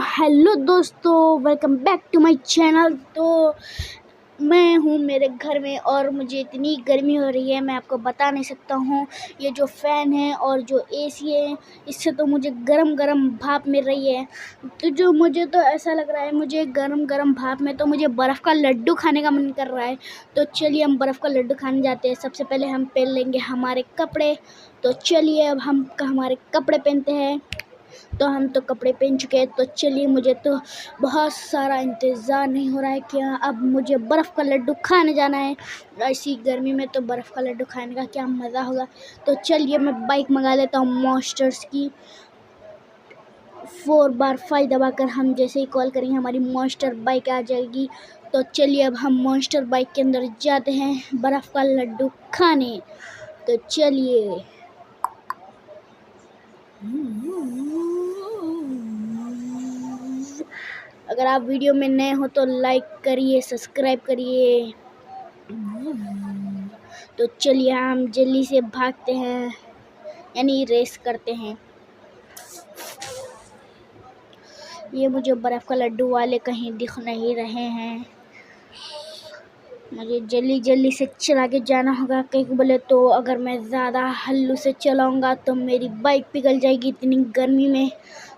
Hello दोस्तों, welcome back to my channel. तो मैं हूँ मेरे घर में और मुझे इतनी गर्मी हो रही है, मैं आपको बता नहीं सकता हूँ। ये जो फ़ैन है और जो एसी है, इससे तो मुझे गरम गरम भाप मिल रही है। तो जो मुझे तो ऐसा लग रहा है, मुझे गरम गरम भाप में तो मुझे बर्फ़ का लड्डू खाने का मन कर रहा है। तो चलिए हम बर्फ़ का लड्डू खाने जाते हैं। सबसे पहले हम पहन लेंगे हमारे कपड़े। तो चलिए अब हम हमारे कपड़े पहनते हैं। तो हम तो कपड़े पहन चुके हैं। तो चलिए, मुझे तो बहुत सारा इंतज़ार नहीं हो रहा है कि अब मुझे बर्फ़ का लड्डू खाने जाना है। ऐसी गर्मी में तो बर्फ़ का लड्डू खाने का क्या मज़ा होगा। तो चलिए मैं बाइक मंगा लेता हूँ मॉन्स्टर्स की। 4 बार 5 दबाकर हम जैसे ही कॉल करेंगे हमारी मॉन्स्टर बाइक आ जाएगी। तो चलिए अब हम मॉन्स्टर बाइक के अंदर जाते हैं बर्फ़ का लड्डू खाने। तो चलिए। अगर आप वीडियो में नए हो तो लाइक करिए, सब्सक्राइब करिए। तो चलिए हम जल्दी से भागते हैं, यानी रेस करते हैं। ये मुझे बर्फ़ का लड्डू वाले कहीं दिख नहीं रहे हैं। मुझे जल्दी जल्दी से चला के जाना होगा, कहीं बोले तो अगर मैं ज़्यादा हल्लू से चलाऊँगा तो मेरी बाइक पिघल जाएगी इतनी गर्मी में।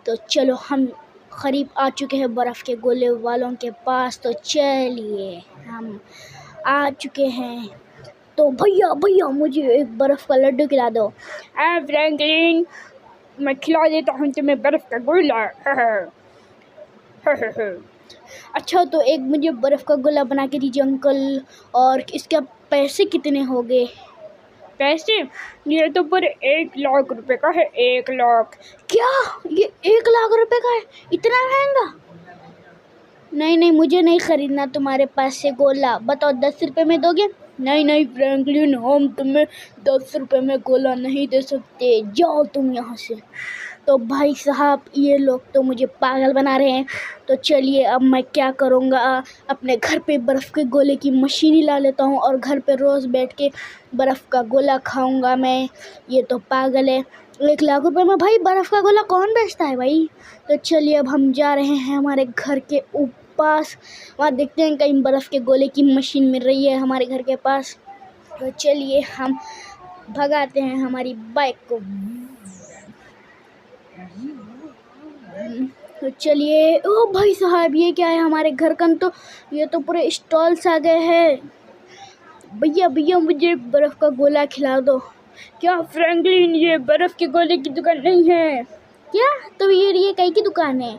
तो चलो, हम करीब आ चुके हैं बर्फ़ के गोले वालों के पास। तो चलिए हम आ चुके हैं। तो भैया भैया मुझे एक बर्फ़ का लड्डू खिला दो। फ्रैंकलिन, मैं खिला देता हूँ तुम्हें बर्फ़ का गोला। अच्छा, तो एक मुझे बर्फ़ का गोला बना के दीजिए अंकल। और इसके पैसे कितने हो गए? पैसे ये तो पूरे 1 लाख रुपए का है। 1 लाख। क्या ये 1 लाख रुपए का है? इतना महंगा? नहीं नहीं, मुझे नहीं खरीदना तुम्हारे पास से गोला। बताओ 10 रुपए में दोगे? नहीं नहीं फ्रैंकलिन, हम तुम्हें 10 रुपए में गोला नहीं दे सकते। जाओ तुम यहाँ से। तो भाई साहब, ये लोग तो मुझे पागल बना रहे हैं। तो चलिए अब मैं क्या करूँगा, अपने घर पे बर्फ़ के गोले की मशीन ही ला लेता हूँ और घर पे रोज़ बैठ के बर्फ़ का गोला खाऊँगा मैं। ये तो पागल है। 1 लाख रुपए में भाई बर्फ़ का गोला कौन बेचता है भाई? तो चलिए अब हम जा रहे हैं हमारे घर के पास। वहाँ देखते हैं कहीं बर्फ़ के गोले की मशीन मिल रही है हमारे घर के पास। तो चलिए हम भगाते हैं हमारी बाइक को। तो चलिए। ओ भाई साहब, ये क्या है हमारे घर का? तो ये तो पूरे स्टॉल्स आ गए हैं। भैया भैया मुझे बर्फ़ का गोला खिला दो। क्या फ्रैंकलिन, ये बर्फ़ के गोले की दुकान नहीं है। क्या? तो ये कहीं की दुकान है?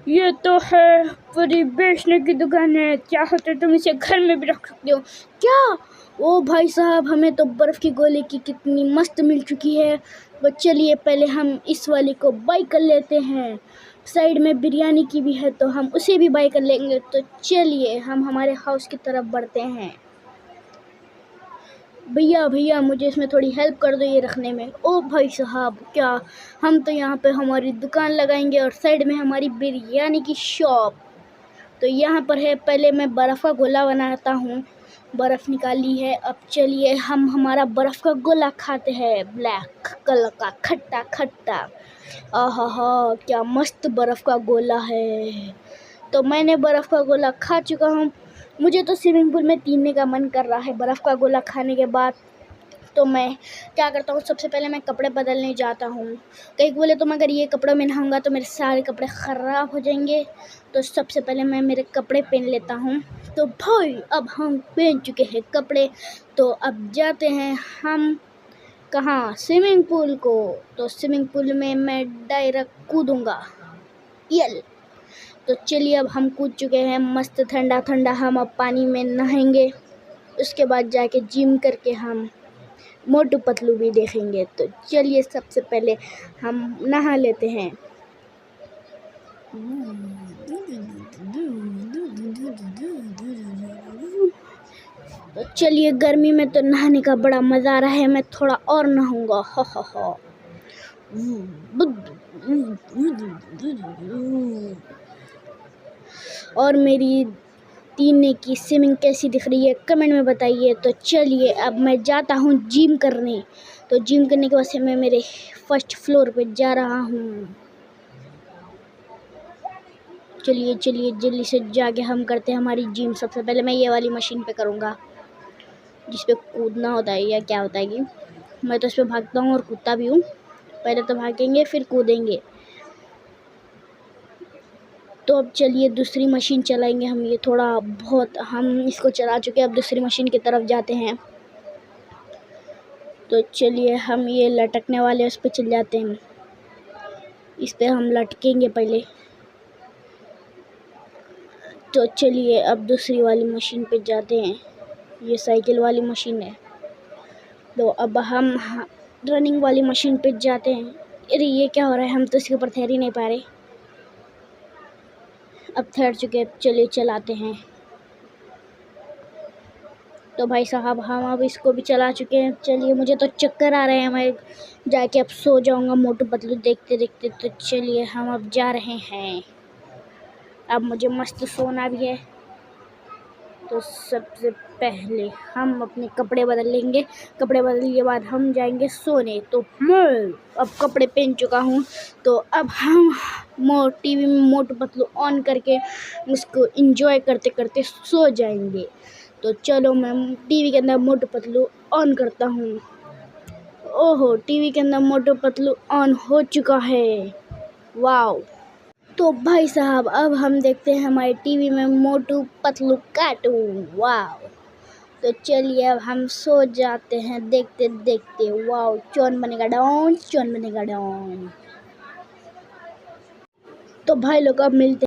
ये तो है पूरी बेचने की दुकान है। क्या होता है, तुम इसे घर में भी रख सकते हो। क्या? ओ भाई साहब, हमें तो बर्फ़ की गोले की कितनी मस्त मिल चुकी है। तो चलिए पहले हम इस वाली को बाय कर लेते हैं। साइड में बिरयानी की भी है तो हम उसे भी बाय कर लेंगे। तो चलिए हम हमारे हाउस की तरफ बढ़ते हैं। भैया भैया मुझे इसमें थोड़ी हेल्प कर दो ये रखने में। ओ भाई साहब, क्या हम तो यहाँ पे हमारी दुकान लगाएंगे और साइड में हमारी बिरयानी की शॉप। तो यहाँ पर है, पहले मैं बर्फ़ का गोला बनाता हूँ। बर्फ़ निकाली है। अब चलिए हम हमारा बर्फ़ का गोला खाते हैं, ब्लैक कलर का खट्टा खट्टा। आहा, क्या मस्त बर्फ़ का गोला है। तो मैंने बर्फ़ का गोला खा चुका हूँ। मुझे तो स्विमिंग पूल में तैरने का मन कर रहा है बर्फ़ का गोला खाने के बाद। तो मैं क्या करता हूँ, सबसे पहले मैं कपड़े बदलने जाता हूँ। कहीं बोले तो अगर ये कपड़ों में नहाऊंगा तो मेरे सारे कपड़े ख़राब हो जाएंगे। तो सबसे पहले मैं मेरे कपड़े पहन लेता हूँ। तो भाई अब हम पहन चुके हैं कपड़े। तो अब जाते हैं हम कहाँ, स्विमिंग पूल को। तो स्विमिंग पूल में मैं डायरेक्ट कूदूँगा। यल। तो चलिए अब हम कूद चुके हैं, मस्त ठंडा ठंडा हम अब पानी में नहाएंगे। उसके बाद जाके जिम करके हम मोटू पतलू भी देखेंगे। तो चलिए सबसे पहले हम नहा लेते हैं। तो चलिए, गर्मी में तो नहाने का बड़ा मज़ा आ रहा है। मैं थोड़ा और नहाऊंगा। हा। और मेरी तैरने की स्विमिंग कैसी दिख रही है कमेंट में बताइए। तो चलिए अब मैं जाता हूँ जिम करने। तो जिम करने के बाद से मैं मेरे फर्स्ट फ्लोर पे जा रहा हूँ। चलिए चलिए जल्दी से जाके हम करते हैं हमारी जिम। सबसे पहले मैं ये वाली मशीन पे करूँगा जिस पे कूदना होता है या क्या होता है कि मैं तो इस पे भागता हूँ और कूदता भी हूँ। पहले तो भागेंगे फिर कूदेंगे। तो अब चलिए दूसरी मशीन चलाएंगे हम। ये थोड़ा बहुत हम इसको चला चुके हैं, अब दूसरी मशीन की तरफ जाते हैं। तो चलिए हम ये लटकने वाले उस पे चल जाते हैं। इस पे हम लटकेंगे पहले। तो चलिए अब दूसरी वाली मशीन पे जाते हैं। ये साइकिल वाली मशीन है। तो अब हम रनिंग वाली मशीन पे जाते हैं। अरे ये क्या हो रहा है, हम तो इसके ऊपर ठहर ही नहीं पा रहे। अब ठहर चुके हैं, चलिए चलाते हैं। तो भाई साहब हम अब इसको भी चला चुके हैं। चलिए मुझे तो चक्कर आ रहे हैं, मैं जाके अब सो जाऊंगा मोटू पतलू देखते देखते। तो चलिए हम अब जा रहे हैं। अब मुझे मस्त सोना भी है। तो सबसे पहले हम अपने कपड़े बदल लेंगे। कपड़े बदलने के बाद हम जाएंगे सोने। तो मैं अब कपड़े पहन चुका हूँ। तो अब हम टीवी में मोटू पतलू ऑन करके उसको एंजॉय करते करते सो जाएंगे। तो चलो मैं टीवी के अंदर मोटू पतलू ऑन करता हूँ। ओहो, टीवी के अंदर मोटू पतलू ऑन हो चुका है। वाओ। तो भाई साहब अब हम देखते हैं हमारे टीवी में मोटू पतलू कार्टून। वाओ। तो चलिए अब हम सो जाते हैं देखते देखते। वाओ, कौन बनेगा डॉन, कौन बनेगा डॉन। तो भाई लोग अब मिलते